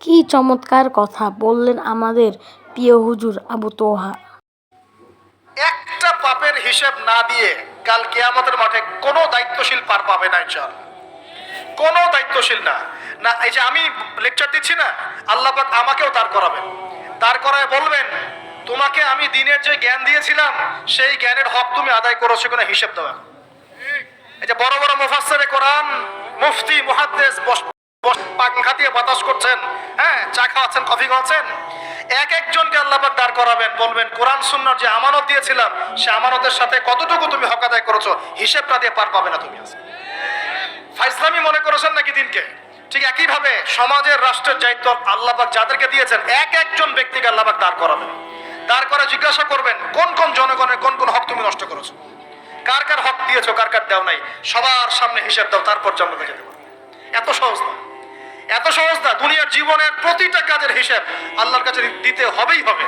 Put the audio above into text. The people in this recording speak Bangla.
কি চমৎকার কথা বললেন আমাদের প্রিয় হুজুর আবু তোহা। একটা পাপের হিসাব না দিয়ে কাল কিয়ামতের মাঠে কোনো দায়িত্বশীল পার পাবে না ইনশাআল্লাহ। কোনো দায়িত্বশীল না না এই যে আমি লেকচার দিচ্ছি না, আল্লাহ পাক আমাকেও দাঁড় করাবেন, দাঁড় করায় বলবেন তোমাকে আমি দিনের যে জ্ঞান দিয়েছিলাম সেই জ্ঞানের হক তুমি আদায় করেছো কিনা হিসাব দাও। এই যে বড় বড় মুফাসসিরে কোরআন, মুফতি, মুহাদ্দিস পাখা দিয়ে বাতাস করছেন, হ্যাঁ, চা খাওয়াচ্ছেন, কফি খাওয়াচ্ছেন, এক একজনকে আল্লাহ পাক দাঁড় করাবেন, বলবেন কোরআন সুন্নাহর যে আমানত দিয়েছিলাম সে আমানতের সাথে কতটুকু তুমি হক আদায় করেছো হিসাব না দিয়ে পার পাবে না তুমি। আজ ফাইজলামি মনে করেছেন নাকি দিনকে? ঠিক একইভাবে সমাজের, রাষ্ট্রের দায়িত্ব আল্লাহ পাক যাদেরকে দিয়েছেন এক একজন ব্যক্তিকে আল্লাহ পাক দাঁড় করাবেন, দাঁড় করে জিজ্ঞাসা করবেন কোন কোন জনগণের কোন কোন হক তুমি নষ্ট করেছো, কার কার হক দিয়েছো, কার কার দেও নাই, সবার সামনে হিসাব দাও, তারপর জান্নাতে যেতে পারবে। এত সহজ না, এত সহজ না। দুনিয়ার জীবনের প্রতিটা কাজের হিসাব আল্লাহর কাছে দিতে হবেই হবে।